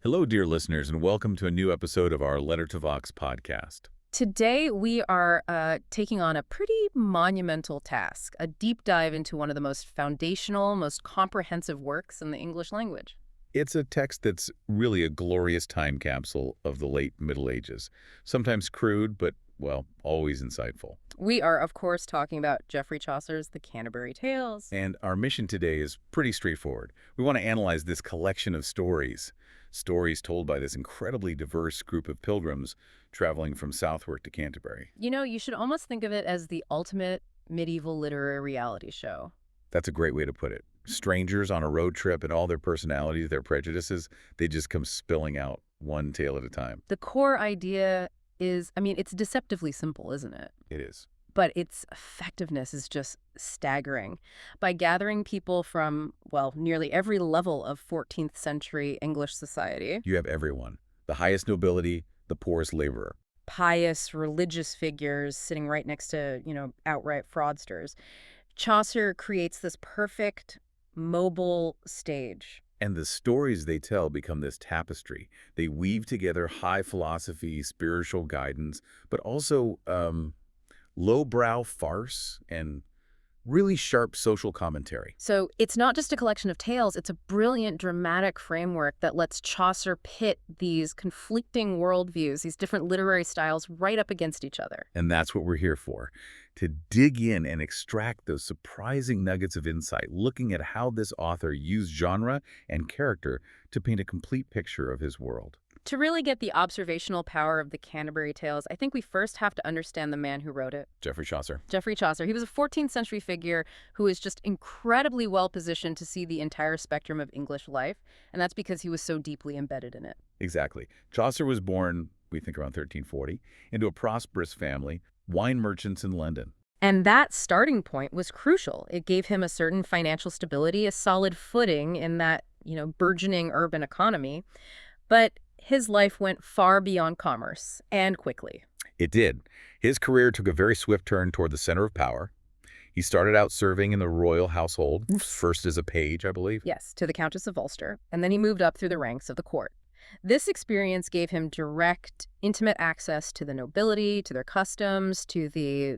Hello, dear listeners, and welcome to a new episode of our Letter to Vox podcast. Today, we are taking on a pretty monumental task, a deep dive into one of the most foundational, most comprehensive works in the English language. It's a text that's really a glorious time capsule of the late Middle Ages, sometimes crude, but, well, always insightful. We are, of course, talking about Geoffrey Chaucer's The Canterbury Tales. And our mission today is pretty straightforward. We want to analyze this collection of stories told by this incredibly diverse group of pilgrims traveling from Southwark to Canterbury. You know, you should almost think of it as the ultimate medieval literary reality show. That's a great way to put it. Strangers on a road trip and all their personalities, their prejudices, they just come spilling out one tale at a time. The core idea is, it's deceptively simple, isn't it? It is. But its effectiveness is just staggering. By gathering people from, well, nearly every level of 14th century English society. You have everyone. The highest nobility, the poorest laborer. Pious, religious figures sitting right next to, outright fraudsters. Chaucer creates this perfect, mobile stage. And the stories they tell become this tapestry. They weave together high philosophy, spiritual guidance, but also lowbrow farce and really sharp social commentary. So it's not just a collection of tales, it's a brilliant dramatic framework that lets Chaucer pit these conflicting worldviews, these different literary styles right up against each other. And that's what we're here for, to dig in and extract those surprising nuggets of insight, looking at how this author used genre and character to paint a complete picture of his world. To really get the observational power of the Canterbury Tales, I think we first have to understand the man who wrote it. Geoffrey Chaucer. Geoffrey Chaucer. He was a 14th century figure who is just incredibly well positioned to see the entire spectrum of English life, and that's because he was so deeply embedded in it. Exactly. Chaucer was born, we think around 1340, into a prosperous family, wine merchants in London. And that starting point was crucial. It gave him a certain financial stability, a solid footing in that, burgeoning urban economy. But his life went far beyond commerce, and quickly. It did. His career took a very swift turn toward the center of power. He started out serving in the royal household, first as a page, I believe. Yes, to the Countess of Ulster, and then he moved up through the ranks of the court. This experience gave him direct, intimate access to the nobility, to their customs, to the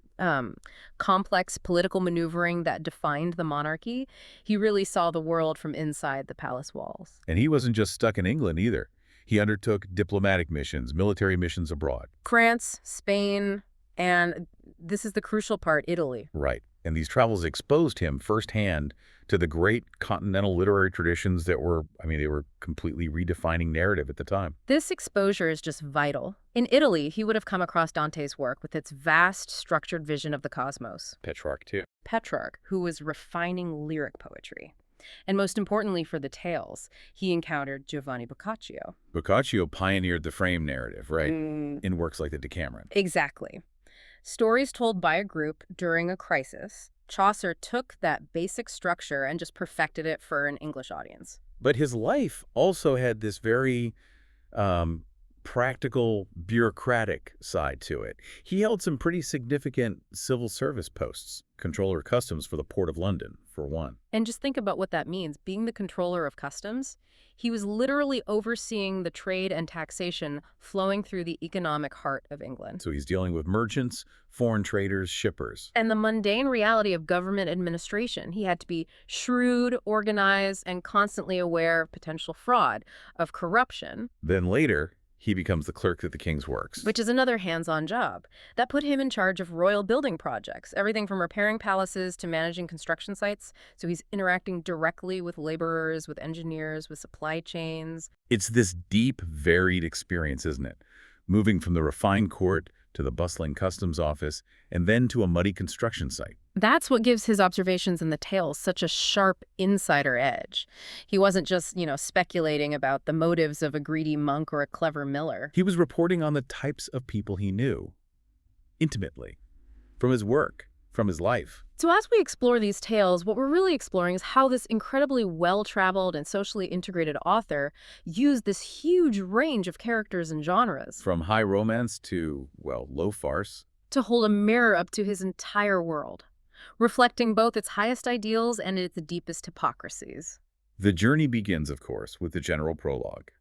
complex political maneuvering that defined the monarchy. He really saw the world from inside the palace walls. And he wasn't just stuck in England either. He undertook diplomatic missions, military missions abroad. France, Spain, and this is the crucial part, Italy. Right. And these travels exposed him firsthand to the great continental literary traditions that were, they were completely redefining narrative at the time. This exposure is just vital. In Italy, he would have come across Dante's work with its vast, structured vision of the cosmos. Petrarch, too. Petrarch, who was refining lyric poetry. And most importantly for the tales, he encountered Giovanni Boccaccio. Boccaccio pioneered the frame narrative, right? In works like the Decameron. Exactly. Stories told by a group during a crisis. Chaucer took that basic structure and just perfected it for an English audience. But his life also had this very practical, bureaucratic side to it. He held some pretty significant civil service posts, controller of customs for the Port of London, for one. And just think about what that means. Being the controller of customs, he was literally overseeing the trade and taxation flowing through the economic heart of England. So he's dealing with merchants, foreign traders, shippers. And the mundane reality of government administration. He had to be shrewd, organized, and constantly aware of potential fraud, of corruption. Then later, he becomes the clerk at the King's Works. Which is another hands-on job. That put him in charge of royal building projects, everything from repairing palaces to managing construction sites. So he's interacting directly with laborers, with engineers, with supply chains. It's this deep, varied experience, isn't it? Moving from the refined court to the bustling customs office, and then to a muddy construction site. That's what gives his observations in the tales such a sharp insider edge. He wasn't just, speculating about the motives of a greedy monk or a clever miller. He was reporting on the types of people he knew, intimately, from his work, from his life. So as we explore these tales, what we're really exploring is how this incredibly well-traveled and socially integrated author used this huge range of characters and genres. From high romance to, low farce. To hold a mirror up to his entire world, reflecting both its highest ideals and its deepest hypocrisies. The journey begins, of course, with the general prologue.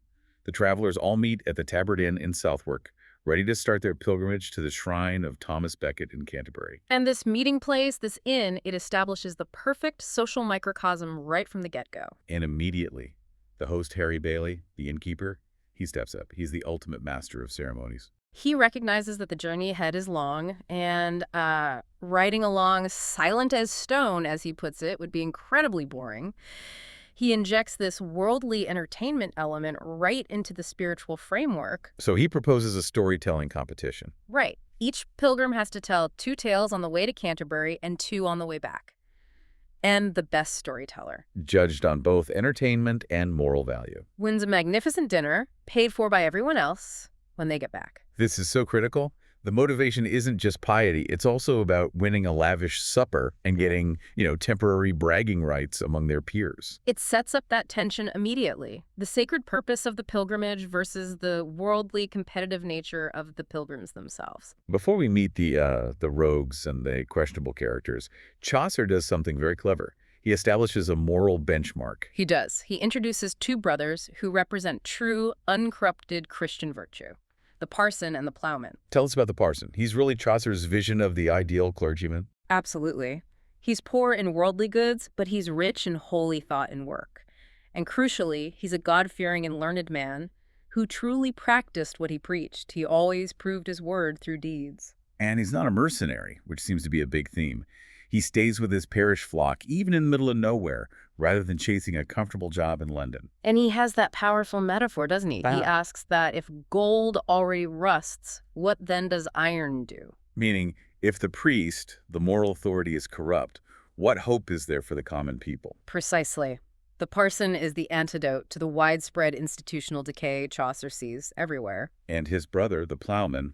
The travelers all meet at the Tabard Inn in Southwark, ready to start their pilgrimage to the shrine of Thomas Becket in Canterbury. And this meeting place, this inn, it establishes the perfect social microcosm right from the get-go. And immediately, the host Harry Bailey, the innkeeper, he steps up. He's the ultimate master of ceremonies. He recognizes that the journey ahead is long, and riding along silent as stone, as he puts it, would be incredibly boring. He injects this worldly entertainment element right into the spiritual framework. So he proposes a storytelling competition. Right. Each pilgrim has to tell 2 tales on the way to Canterbury and 2 on the way back. And the best storyteller Judged on both entertainment and moral value. wins a magnificent dinner, paid for by everyone else, when they get back. This is so critical. The motivation isn't just piety. It's also about winning a lavish supper and getting, temporary bragging rights among their peers. It sets up that tension immediately. The sacred purpose of the pilgrimage versus the worldly competitive nature of the pilgrims themselves. Before we meet the rogues and the questionable characters, Chaucer does something very clever. He establishes a moral benchmark. He does. He introduces 2 brothers who represent true, uncorrupted Christian virtue. The parson and the plowman. Tell us about the parson. He's really Chaucer's vision of the ideal clergyman. Absolutely. He's poor in worldly goods, but he's rich in holy thought and work. And crucially, he's a God-fearing and learned man who truly practiced what he preached. He always proved his word through deeds. And he's not a mercenary, which seems to be a big theme. He stays with his parish flock, even in the middle of nowhere, rather than chasing a comfortable job in London. And he has that powerful metaphor, doesn't he? He asks that if gold already rusts, what then does iron do? Meaning, if the priest, the moral authority, is corrupt, what hope is there for the common people? Precisely. The parson is the antidote to the widespread institutional decay Chaucer sees everywhere. And his brother, the plowman,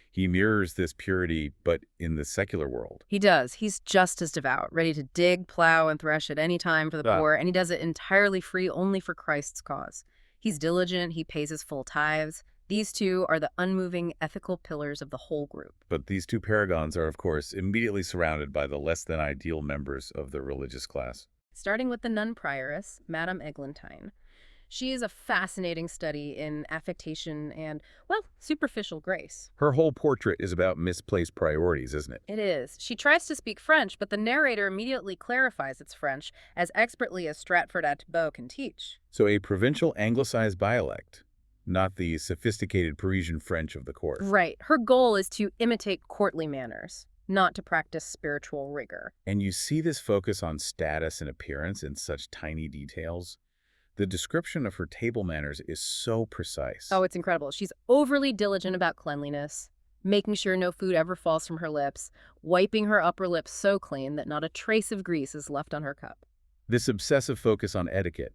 he mirrors this purity, but in the secular world. He does. He's just as devout, ready to dig, plow, and thresh at any time for the poor, and he does it entirely free only for Christ's cause. He's diligent, he pays his full tithes. These 2 are the unmoving ethical pillars of the whole group. But these 2 paragons are, of course, immediately surrounded by the less-than-ideal members of the religious class. Starting with the nun prioress, Madame Eglantine. She is a fascinating study in affectation and, superficial grace. Her whole portrait is about misplaced priorities, isn't it? It is. She tries to speak French, but the narrator immediately clarifies it's French as expertly as Stratford-at-Bow can teach. So a provincial anglicized dialect, not the sophisticated Parisian French of the court. Right. Her goal is to imitate courtly manners, not to practice spiritual rigor. And you see this focus on status and appearance in such tiny details. The description of her table manners is so precise. Oh, it's incredible. She's overly diligent about cleanliness, making sure no food ever falls from her lips, wiping her upper lip so clean that not a trace of grease is left on her cup. This obsessive focus on etiquette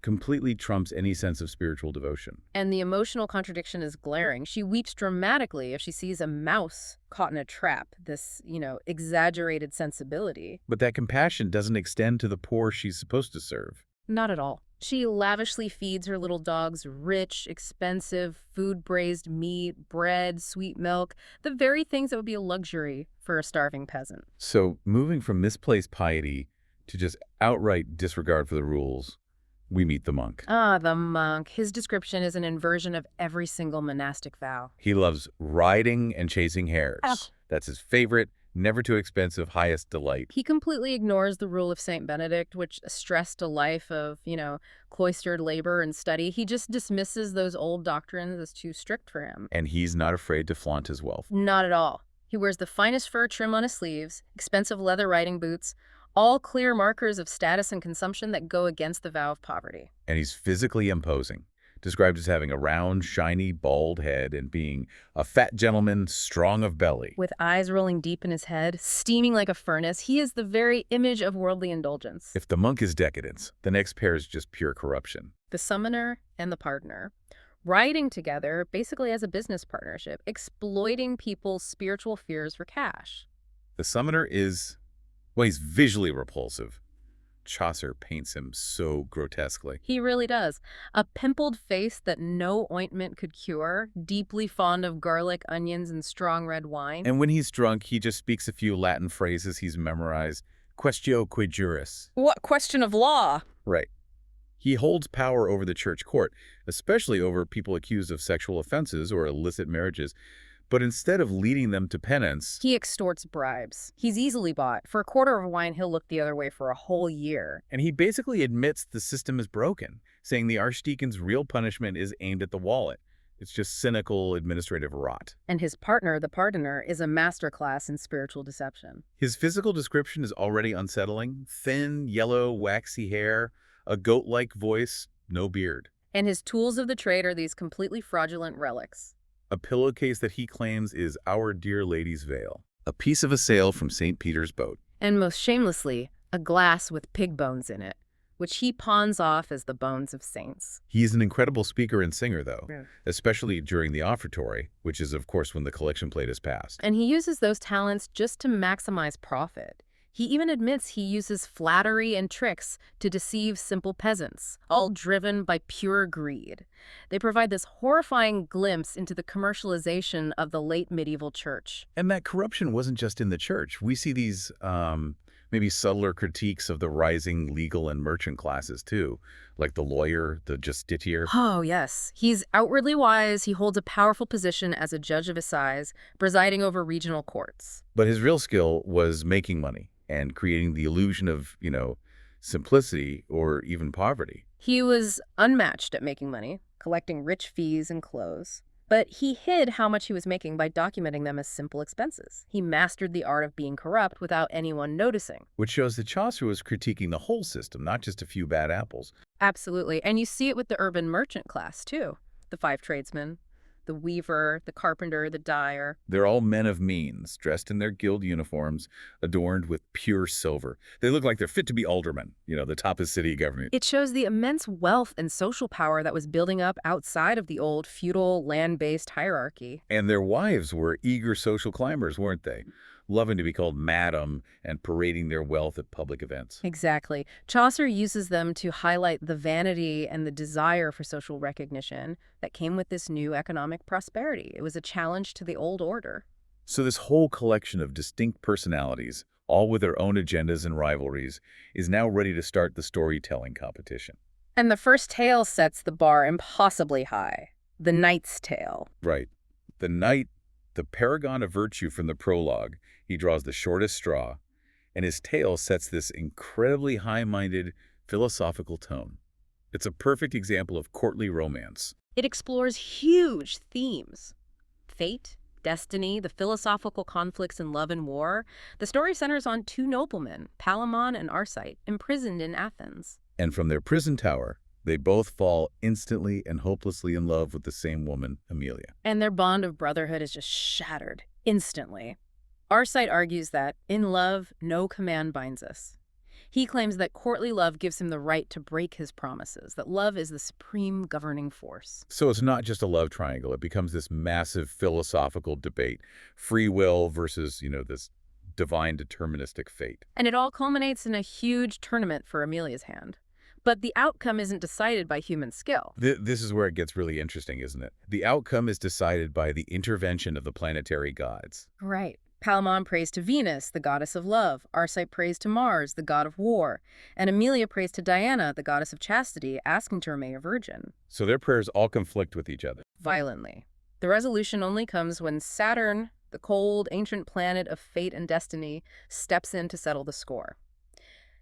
completely trumps any sense of spiritual devotion. And the emotional contradiction is glaring. She weeps dramatically if she sees a mouse caught in a trap, this, exaggerated sensibility. But that compassion doesn't extend to the poor she's supposed to serve. Not at all. She lavishly feeds her little dogs rich, expensive, food-braised meat, bread, sweet milk, the very things that would be a luxury for a starving peasant. So, moving from misplaced piety to just outright disregard for the rules, we meet the monk. Ah, the monk. His description is an inversion of every single monastic vow. He loves riding and chasing hares. Oh. That's his favorite, never too expensive, highest delight. He completely ignores the rule of St. Benedict, which stressed a life of, cloistered labor and study. He just dismisses those old doctrines as too strict for him. And he's not afraid to flaunt his wealth. Not at all. He wears the finest fur trim on his sleeves, expensive leather riding boots, all clear markers of status and consumption that go against the vow of poverty. And he's physically imposing, described as having a round, shiny, bald head and being a fat gentleman, strong of belly. With eyes rolling deep in his head, steaming like a furnace, he is the very image of worldly indulgence. If the monk is decadence, the next pair is just pure corruption. The summoner and the pardoner, riding together basically as a business partnership, exploiting people's spiritual fears for cash. The summoner is, he's visually repulsive. Chaucer paints him so grotesquely. He really does. A pimpled face that no ointment could cure, deeply fond of garlic, onions, and strong red wine. And when he's drunk, he just speaks a few Latin phrases he's memorized. Quaestio qui juris. What question of law? Right. He holds power over the church court, especially over people accused of sexual offenses or illicit marriages. But instead of leading them to penance, He extorts bribes. He's easily bought. For a quarter of a wine, he'll look the other way for a whole year. and he basically admits the system is broken, saying the archdeacon's real punishment is aimed at the wallet. It's just cynical administrative rot. And his partner, the pardoner, is a masterclass in spiritual deception. His physical description is already unsettling. Thin, yellow, waxy hair, a goat-like voice, no beard. And his tools of the trade are these completely fraudulent relics. A pillowcase that he claims is Our Dear Lady's veil. A piece of a sail from St. Peter's boat. And most shamelessly, a glass with pig bones in it, which he pawns off as the bones of saints. He's an incredible speaker and singer, though, Yeah. especially during the offertory, which is, of course, when the collection plate is passed. And he uses those talents just to maximize profit. He even admits he uses flattery and tricks to deceive simple peasants, all driven by pure greed. They provide this horrifying glimpse into the commercialization of the late medieval church. And that corruption wasn't just in the church. We see these maybe subtler critiques of the rising legal and merchant classes, too, like the lawyer, the justiciar. Oh, yes. He's outwardly wise. He holds a powerful position as a judge of assize, presiding over regional courts. But his real skill was making money and creating the illusion of, simplicity or even poverty. He was unmatched at making money, collecting rich fees and clothes. But he hid how much he was making by documenting them as simple expenses. He mastered the art of being corrupt without anyone noticing. Which shows that Chaucer was critiquing the whole system, not just a few bad apples. Absolutely. And you see it with the urban merchant class, too. The five tradesmen, the weaver, the carpenter, the dyer. They're all men of means, dressed in their guild uniforms, adorned with pure silver. They look like they're fit to be aldermen, the top of city government. It shows the immense wealth and social power that was building up outside of the old feudal land-based hierarchy. And their wives were eager social climbers, weren't they? Loving to be called madam and parading their wealth at public events. Exactly. Chaucer uses them to highlight the vanity and the desire for social recognition that came with this new economic prosperity. It was a challenge to the old order. So this whole collection of distinct personalities, all with their own agendas and rivalries, is now ready to start the storytelling competition. And the first tale sets the bar impossibly high. The Knight's Tale. Right. The knight, the paragon of virtue from the prologue, he draws the shortest straw, and his tale sets this incredibly high-minded, philosophical tone. It's a perfect example of courtly romance. It explores huge themes. Fate, destiny, the philosophical conflicts in love and war. The story centers on two noblemen, Palamon and Arcite, imprisoned in Athens. And from their prison tower, they both fall instantly and hopelessly in love with the same woman, Amelia. And their bond of brotherhood is just shattered, instantly. Arcite argues that, in love, no command binds us. He claims that courtly love gives him the right to break his promises, that love is the supreme governing force. So it's not just a love triangle. It becomes this massive philosophical debate. Free will versus, this divine deterministic fate. And it all culminates in a huge tournament for Amelia's hand. But the outcome isn't decided by human skill. This is where it gets really interesting, isn't it? The outcome is decided by the intervention of the planetary gods. Right. Palamon prays to Venus, the goddess of love. Arcite prays to Mars, the god of war. And Amelia prays to Diana, the goddess of chastity, asking to remain a virgin. So their prayers all conflict with each other. Violently. The resolution only comes when Saturn, the cold, ancient planet of fate and destiny, steps in to settle the score.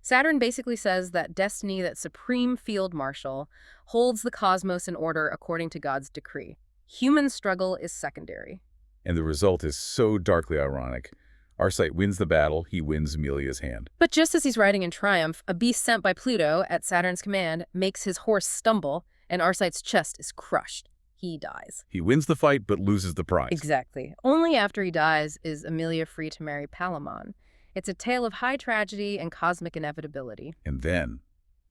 Saturn basically says that destiny, that supreme field marshal, holds the cosmos in order according to God's decree. Human struggle is secondary. And the result is so darkly ironic. Arcite wins the battle, he wins Amelia's hand. But just as he's riding in triumph, a beast sent by Pluto at Saturn's command makes his horse stumble, and Arcite's chest is crushed. He dies. He wins the fight, but loses the prize. Exactly. Only after he dies is Amelia free to marry Palamon. It's a tale of high tragedy and cosmic inevitability. And then,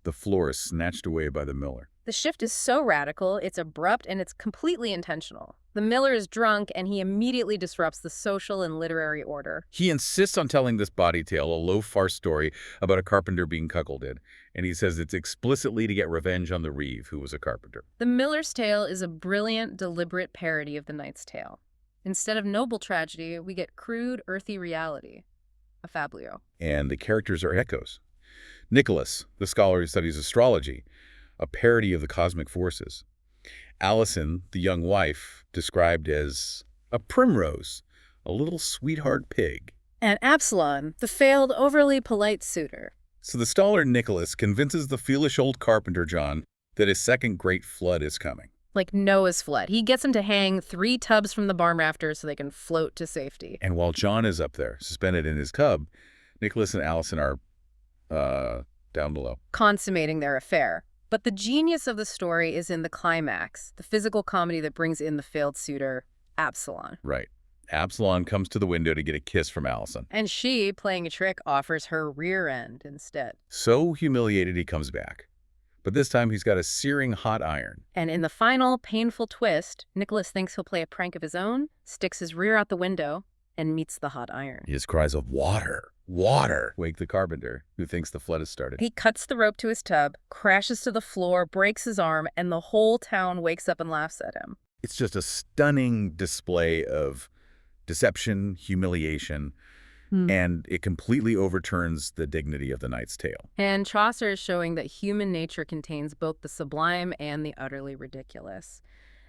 the floor is snatched away by the miller. The shift is so radical, it's abrupt, and it's completely intentional. The miller is drunk, and he immediately disrupts the social and literary order. He insists on telling this body tale, a low farce story about a carpenter being cuckolded, and he says it's explicitly to get revenge on the reeve, who was a carpenter. The Miller's Tale is a brilliant, deliberate parody of The Knight's Tale. Instead of noble tragedy, we get crude, earthy reality. A fablio. And the characters are echoes. Nicholas, the scholar who studies astrology, a parody of the cosmic forces. Allison, the young wife, described as a primrose, a little sweetheart pig. And Absalom, the failed, overly polite suitor. So the staller Nicholas convinces the foolish old carpenter John that his second great flood is coming. Like Noah's flood. He gets him to hang 3 tubs from the barn rafters so they can float to safety. And while John is up there, suspended in his tub, Nicholas and Allison are down below. Consummating their affair. But the genius of the story is in the climax, the physical comedy that brings in the failed suitor, Absalom. Right. Absalom comes to the window to get a kiss from Allison. And she, playing a trick, offers her rear end instead. So humiliated he comes back. But this time he's got a searing hot iron. And in the final, painful twist, Nicholas thinks he'll play a prank of his own, sticks his rear out the window, and meets the hot iron. His cries of "water, water" wake the carpenter, who thinks the flood has started. He cuts the rope to his tub, crashes to the floor, breaks his arm, and the whole town wakes up and laughs at him. It's just a stunning display of deception, humiliation, and it completely overturns the dignity of the knight's tale. And Chaucer is showing that human nature contains both the sublime and the utterly ridiculous.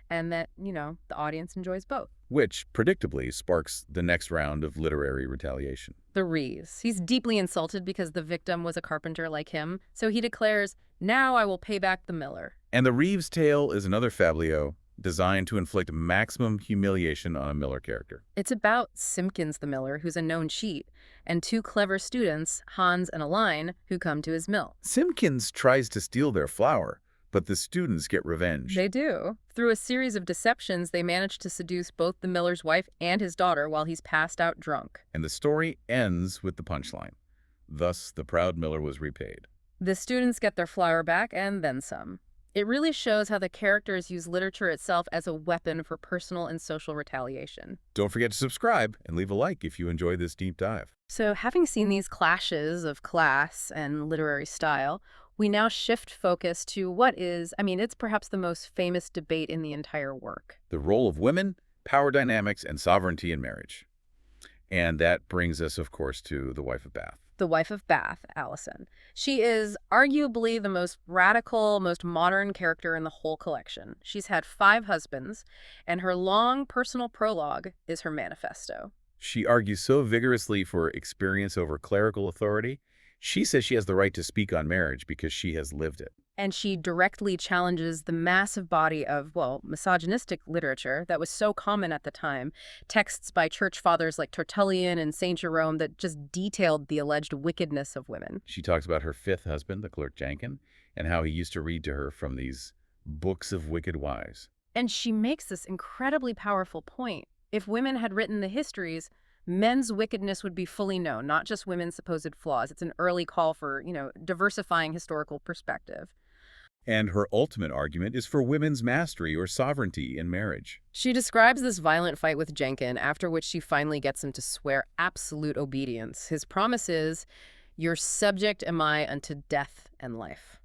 And that, the audience enjoys both. Which, predictably, sparks the next round of literary retaliation. The Reeves. He's deeply insulted because the victim was a carpenter like him, so he declares, "Now I will pay back the miller." And the Reeves tale is another fablio designed to inflict maximum humiliation on a miller character. It's about Simpkins the miller, who's a known cheat, and 2 clever students, Hans and Aline, who come to his mill. Simpkins tries to steal their flour, but the students get revenge. They do. Through a series of deceptions, they manage to seduce both the miller's wife and his daughter while he's passed out drunk. And the story ends with the punchline. Thus, the proud miller was repaid. The students get their flour back and then some. It really shows how the characters use literature itself as a weapon for personal and social retaliation. Don't forget to subscribe and leave a like if you enjoyed this deep dive. So, having seen these clashes of class and literary style, we now shift focus to what is, it's perhaps the most famous debate in the entire work. The role of women, power dynamics, and sovereignty in marriage. And that brings us, of course, to the wife of Bath. The wife of Bath, Allison. She is arguably the most radical, most modern character in the whole collection. She's had 5 husbands, and her long personal prologue is her manifesto. She argues so vigorously for experience over clerical authority. She says she has the right to speak on marriage because she has lived it. And she directly challenges the massive body of, misogynistic literature that was so common at the time. Texts by church fathers like Tertullian and St. Jerome that just detailed the alleged wickedness of women. She talks about her 5th husband, the clerk Jankin, and how he used to read to her from these books of wicked wives. And she makes this incredibly powerful point. If women had written the histories, men's wickedness would be fully known, not just women's supposed flaws. It's an early call for, diversifying historical perspective. And her ultimate argument is for women's mastery or sovereignty in marriage. She describes this violent fight with Jenkin, after which she finally gets him to swear absolute obedience. His promise is, "Your subject am I unto death and life."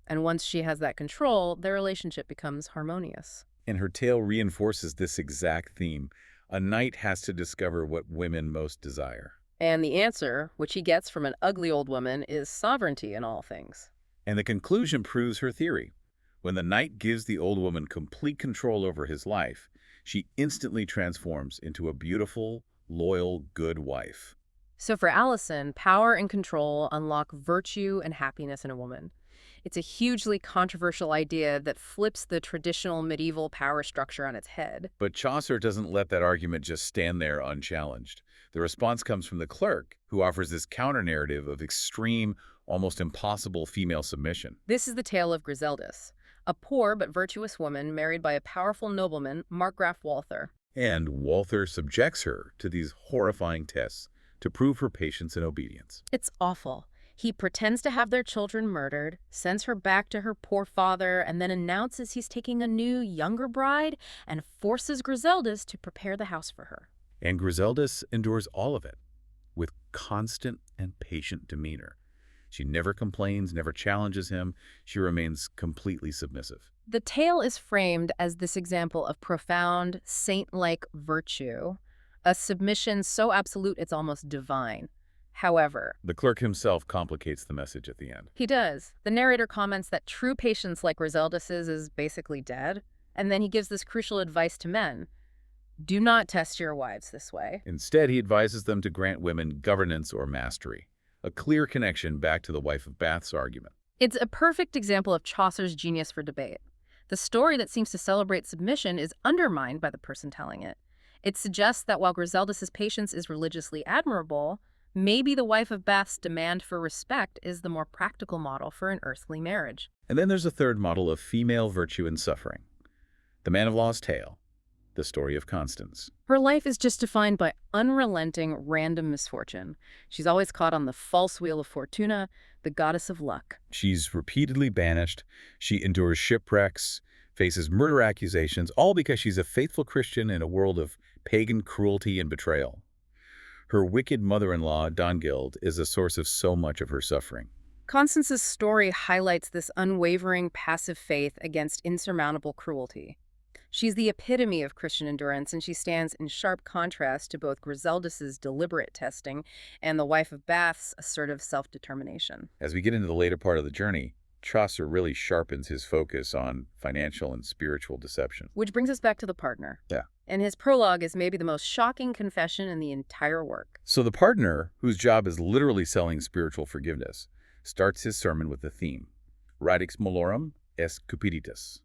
And once she has that control, their relationship becomes harmonious. And her tale reinforces this exact theme. A knight has to discover what women most desire. And the answer, which he gets from an ugly old woman, is sovereignty in all things. And the conclusion proves her theory. When the knight gives the old woman complete control over his life, she instantly transforms into a beautiful, loyal, good wife. So for Allison, power and control unlock virtue and happiness in a woman. It's a hugely controversial idea that flips the traditional medieval power structure on its head. But Chaucer doesn't let that argument just stand there unchallenged. The response comes from the clerk, who offers this counter-narrative of extreme, almost impossible female submission. This is the tale of Griseldis, a poor but virtuous woman married by a powerful nobleman, Markgraf Walther. And Walther subjects her to these horrifying tests to prove her patience and obedience. It's awful. He pretends to have their children murdered, sends her back to her poor father, and then announces he's taking a new, younger bride and forces Griseldis to prepare the house for her. And Griseldis endures all of it with constant and patient demeanor. She never complains, never challenges him. She remains completely submissive. The tale is framed as this example of profound, saint-like virtue, a submission so absolute it's almost divine. However, The clerk himself complicates the message at the end. he does. The narrator comments that true patience like Griseldus's is basically dead, and then he gives this crucial advice to men. Do not test your wives this way. Instead, he advises them to grant women governance or mastery, a clear connection back to the wife of Bath's argument. It's a perfect example of Chaucer's genius for debate. The story that seems to celebrate submission is undermined by the person telling it. It suggests that while Griseldus's patience is religiously admirable, maybe the wife of Bath's demand for respect is the more practical model for an earthly marriage. And then there's a third model of female virtue and suffering. The Man of Law's Tale, the story of Constance. Her life is just defined by unrelenting random misfortune. She's always caught on the false wheel of Fortuna, the goddess of luck. She's repeatedly banished. She endures shipwrecks, faces murder accusations, all because she's a faithful Christian in a world of pagan cruelty and betrayal. Her wicked mother-in-law, Dongild, is a source of so much of her suffering. Constance's story highlights this unwavering, passive faith against insurmountable cruelty. She's the epitome of Christian endurance, and she stands in sharp contrast to both Griseldus's deliberate testing and the wife of Bath's assertive self-determination. As we get into the later part of the journey, Chaucer really sharpens his focus on financial and spiritual deception. Which brings us back to the partner. Yeah. And his prologue is maybe the most shocking confession in the entire work. So the partner, whose job is literally selling spiritual forgiveness, starts his sermon with the theme, Radix malorum est cupiditas.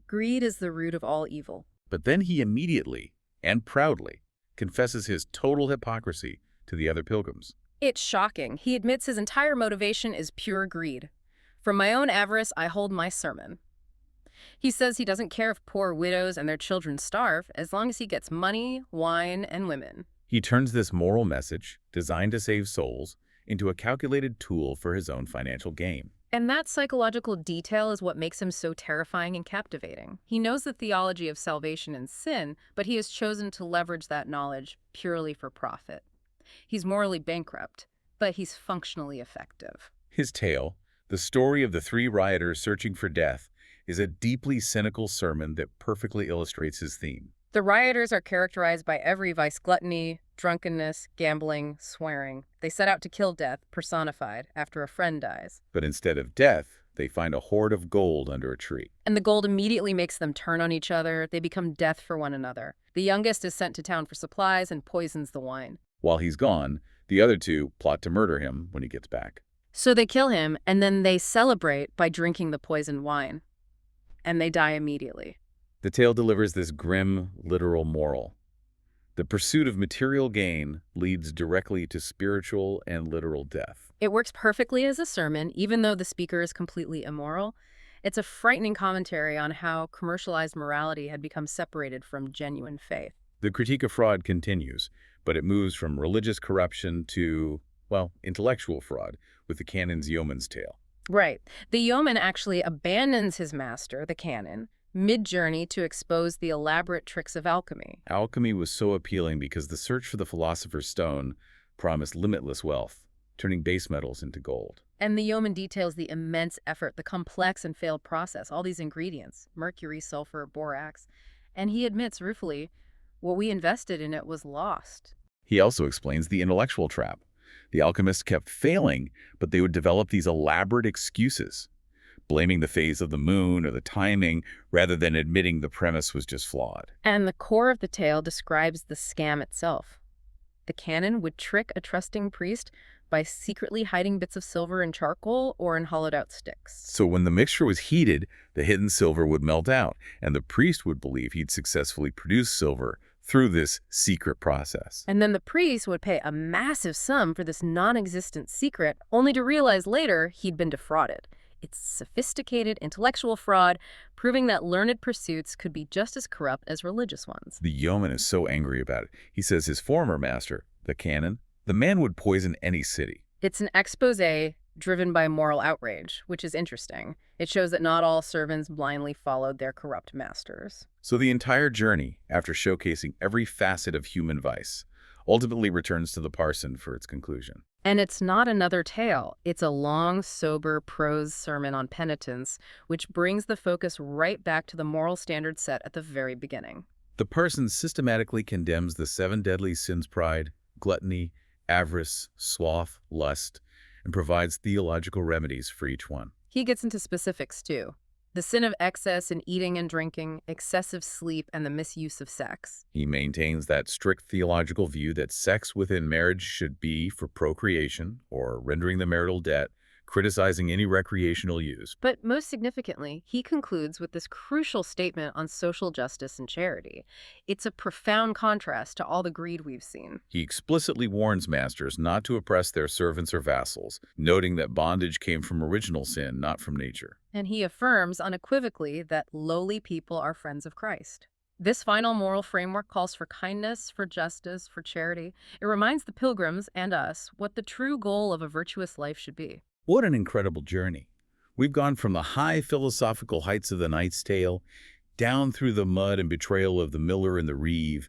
Greed is the root of all evil. But then he immediately and proudly confesses his total hypocrisy to the other pilgrims. It's shocking. He admits his entire motivation is pure greed. From my own avarice, I hold my sermon. He says he doesn't care if poor widows and their children starve, as long as he gets money, wine, and women. He turns this moral message, designed to save souls, into a calculated tool for his own financial gain. And that psychological detail is what makes him so terrifying and captivating. He knows the theology of salvation and sin, but he has chosen to leverage that knowledge purely for profit. He's morally bankrupt, but he's functionally effective. His tale, the story of the three rioters searching for death, is a deeply cynical sermon that perfectly illustrates his theme. The rioters are characterized by every vice: gluttony, drunkenness, gambling, swearing. They set out to kill death, personified, after a friend dies. But instead of death, they find a hoard of gold under a tree. And the gold immediately makes them turn on each other. They become death for one another. The youngest is sent to town for supplies and poisons the wine. While he's gone, the other two plot to murder him when he gets back. So they kill him, and then they celebrate by drinking the poisoned wine. And they die immediately. The tale delivers this grim, literal moral. The pursuit of material gain leads directly to spiritual and literal death. It works perfectly as a sermon, even though the speaker is completely immoral. It's a frightening commentary on how commercialized morality had become separated from genuine faith. The critique of fraud continues, but it moves from religious corruption to, well, intellectual fraud, with the canon's yeoman's tale. Right. The yeoman actually abandons his master, the canon, mid-journey to expose the elaborate tricks of alchemy. Alchemy was so appealing because the search for the philosopher's stone promised limitless wealth, turning base metals into gold. And the yeoman details the immense effort, the complex and failed process, all these ingredients, mercury, sulfur, borax. And he admits ruefully, what we invested in it was lost. He also explains the intellectual trap. The alchemists kept failing, but they would develop these elaborate excuses, blaming the phase of the moon or the timing rather than admitting the premise was just flawed. And the core of the tale describes the scam itself. The canon would trick a trusting priest by secretly hiding bits of silver in charcoal or in hollowed-out sticks. So when the mixture was heated, the hidden silver would melt out, and the priest would believe he'd successfully produced silver through this secret process. And then the priest would pay a massive sum for this non-existent secret, only to realize later he'd been defrauded. It's sophisticated intellectual fraud, proving that learned pursuits could be just as corrupt as religious ones. The yeoman is so angry about it. He says his former master, the canon, the man would poison any city. It's an expose driven by moral outrage, which is interesting. It shows that not all servants blindly followed their corrupt masters. So the entire journey, after showcasing every facet of human vice, ultimately returns to the parson for its conclusion. And it's not another tale. It's a long, sober prose sermon on penitence, which brings the focus right back to the moral standards set at the very beginning. The parson systematically condemns the 7 deadly sins: pride, gluttony, avarice, sloth, lust, and provides theological remedies for each one. He gets into specifics too. The sin of excess in eating and drinking, excessive sleep, and the misuse of sex. He maintains that strict theological view that sex within marriage should be for procreation or rendering the marital debt, criticizing any recreational use. But most significantly, he concludes with this crucial statement on social justice and charity. It's a profound contrast to all the greed we've seen. He explicitly warns masters not to oppress their servants or vassals, noting that bondage came from original sin, not from nature. And he affirms unequivocally that lowly people are friends of Christ. This final moral framework calls for kindness, for justice, for charity. It reminds the pilgrims and us what the true goal of a virtuous life should be. What an incredible journey. We've gone from the high philosophical heights of the Knight's Tale, down through the mud and betrayal of the miller and the reeve,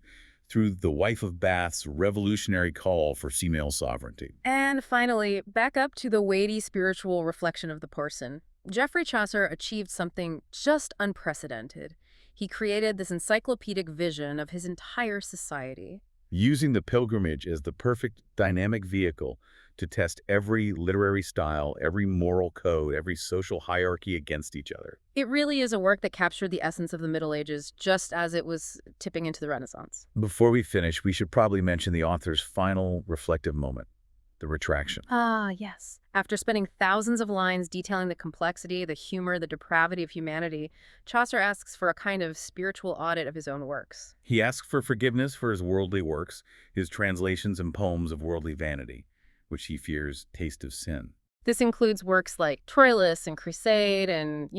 through the wife of Bath's revolutionary call for female sovereignty. And finally, back up to the weighty spiritual reflection of the person. Geoffrey Chaucer achieved something just unprecedented. He created this encyclopedic vision of his entire society. Using the pilgrimage as the perfect dynamic vehicle to test every literary style, every moral code, every social hierarchy against each other. It really is a work that captured the essence of the Middle Ages just as it was tipping into the Renaissance. Before we finish, we should probably mention the author's final reflective moment, the retraction. Ah, yes. After spending thousands of lines detailing the complexity, the humor, the depravity of humanity, Chaucer asks for a kind of spiritual audit of his own works. He asks for forgiveness for his worldly works, his translations and poems of worldly vanity, which he fears taste of sin. This includes works like Troilus and Crusade and,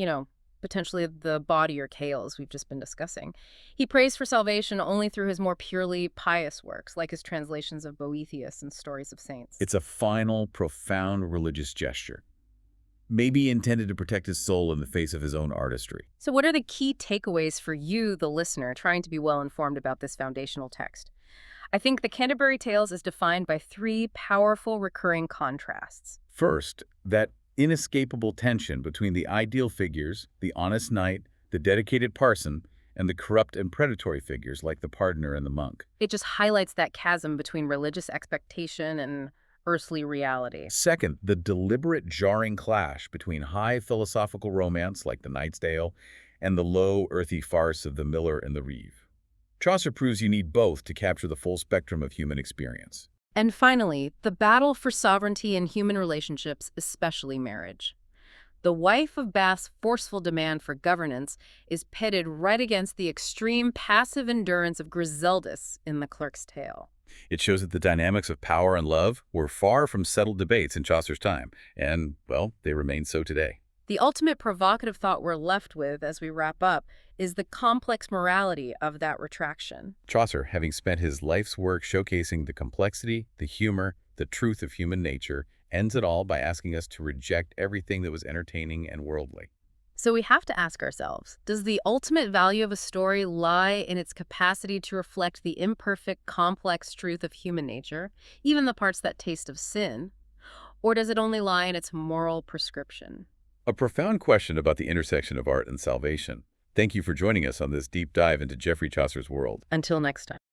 potentially the Body or Tales we've just been discussing. He prays for salvation only through his more purely pious works, like his translations of Boethius and Stories of Saints. It's a final, profound religious gesture, maybe intended to protect his soul in the face of his own artistry. So what are the key takeaways for you, the listener, trying to be well-informed about this foundational text? I think the Canterbury Tales is defined by three powerful recurring contrasts. First, that inescapable tension between the ideal figures, the honest knight, the dedicated parson, and the corrupt and predatory figures like the pardoner and the monk. It just highlights that chasm between religious expectation and earthly reality. Second, the deliberate jarring clash between high philosophical romance like the Knight's Tale and the low, earthy farce of the miller and the reeve. Chaucer proves you need both to capture the full spectrum of human experience. And finally, the battle for sovereignty in human relationships, especially marriage. The wife of Bath's forceful demand for governance is pitted right against the extreme passive endurance of Griseldis in The Clerk's Tale. It shows that the dynamics of power and love were far from settled debates in Chaucer's time, and, well, they remain so today. The ultimate provocative thought we're left with as we wrap up is the complex morality of that retraction. Chaucer, having spent his life's work showcasing the complexity, the humor, the truth of human nature, ends it all by asking us to reject everything that was entertaining and worldly. So we have to ask ourselves, does the ultimate value of a story lie in its capacity to reflect the imperfect, complex truth of human nature, even the parts that taste of sin? Or does it only lie in its moral prescription? A profound question about the intersection of art and salvation. Thank you for joining us on this deep dive into Geoffrey Chaucer's world. Until next time.